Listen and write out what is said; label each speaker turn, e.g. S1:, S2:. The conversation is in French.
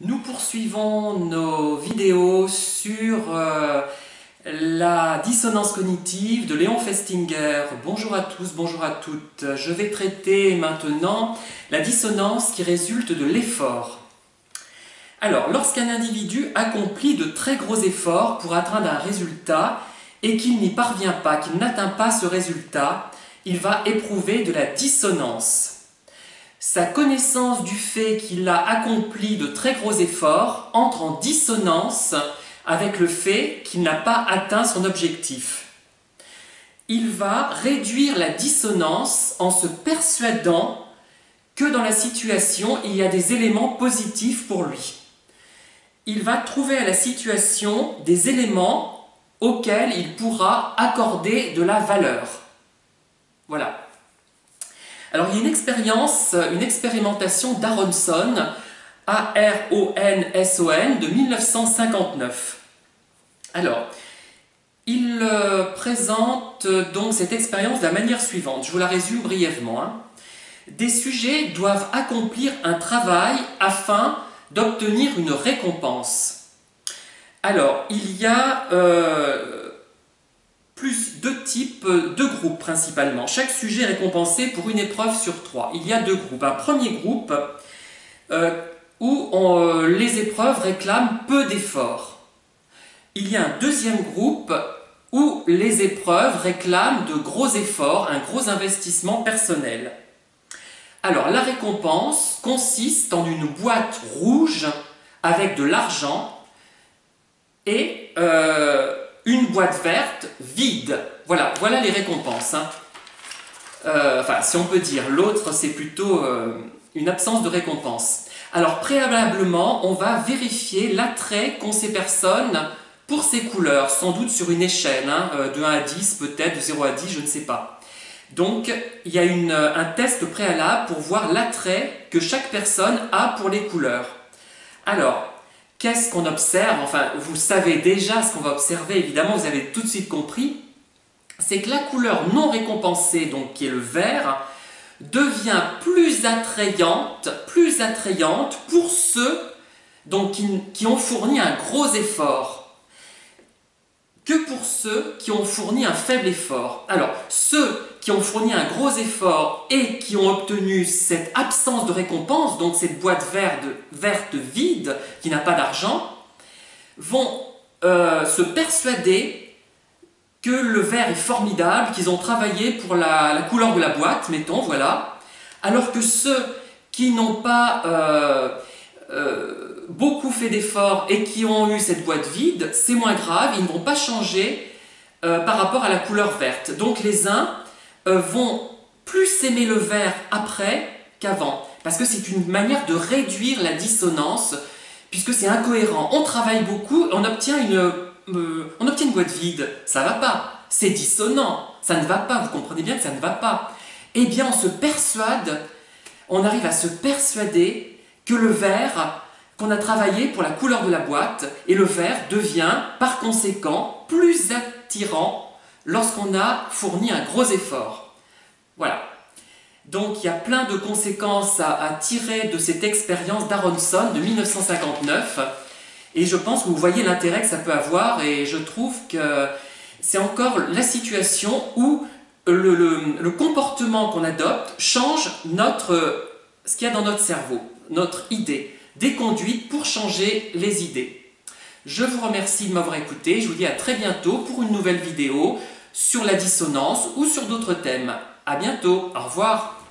S1: Nous poursuivons nos vidéos sur la dissonance cognitive de Léon Festinger. Bonjour à tous, bonjour à toutes. Je vais traiter maintenant la dissonance qui résulte de l'effort. Alors, lorsqu'un individu accomplit de très gros efforts pour atteindre un résultat et qu'il n'y parvient pas, qu'il n'atteint pas ce résultat, il va éprouver de la dissonance. Sa connaissance du fait qu'il a accompli de très gros efforts entre en dissonance avec le fait qu'il n'a pas atteint son objectif. Il va réduire la dissonance en se persuadant que dans la situation, il y a des éléments positifs pour lui. Il va trouver à la situation des éléments auxquels il pourra accorder de la valeur. Voilà. Alors il y a une expérimentation d'Aronson, A-R-O-N-S-O-N, de 1959. Alors, il présente donc cette expérience de la manière suivante, je vous la résume brièvement. Des sujets doivent accomplir un travail afin d'obtenir une récompense. Alors, il y a deux groupes principalement. Chaque sujet est récompensé pour une épreuve sur 3. Il y a deux groupes. Un premier groupe où les épreuves réclament peu d'efforts. Il y a un deuxième groupe où les épreuves réclament de gros efforts, un gros investissement personnel. Alors, la récompense consiste en une boîte rouge avec de l'argent et une boîte verte vide. Voilà les récompenses. Enfin, si on peut dire. L'autre, c'est plutôt une absence de récompense. Alors, préalablement, on va vérifier l'attrait qu'ont ces personnes pour ces couleurs, sans doute sur une échelle, de 1 à 10, peut-être, de 0 à 10, je ne sais pas. Donc, il y a un test préalable pour voir l'attrait que chaque personne a pour les couleurs. Alors, qu'est-ce qu'on observe? Enfin, vous savez déjà ce qu'on va observer, évidemment, vous avez tout de suite compris. C'est que la couleur non récompensée, donc qui est le vert, devient plus attrayante pour ceux donc, qui ont fourni un gros effort que pour ceux qui ont fourni un faible effort. Alors, ceux qui ont fourni un gros effort et qui ont obtenu cette absence de récompense, donc cette boîte verte vide, qui n'a pas d'argent, vont se persuader que le vert est formidable, qu'ils ont travaillé pour la couleur de la boîte, mettons, voilà, alors que ceux qui n'ont pas beaucoup fait d'efforts et qui ont eu cette boîte vide, c'est moins grave, ils ne vont pas changer par rapport à la couleur verte. Donc les uns vont plus aimer le vert après qu'avant, parce que c'est une manière de réduire la dissonance, puisque c'est incohérent. On travaille beaucoup, on obtient une boîte vide, ça ne va pas, c'est dissonant, ça ne va pas, vous comprenez bien que ça ne va pas. Eh bien on arrive à se persuader que le vert, qu'on a travaillé pour la couleur de la boîte, et le vert devient par conséquent plus attirant lorsqu'on a fourni un gros effort. Voilà. Donc il y a plein de conséquences à tirer de cette expérience d'Aronson de 1959, et je pense que vous voyez l'intérêt que ça peut avoir, et je trouve que c'est encore la situation où le comportement qu'on adopte change ce qu'il y a dans notre cerveau, notre idée, des conduites pour changer les idées. Je vous remercie de m'avoir écouté, je vous dis à très bientôt pour une nouvelle vidéo sur la dissonance ou sur d'autres thèmes. À bientôt, au revoir.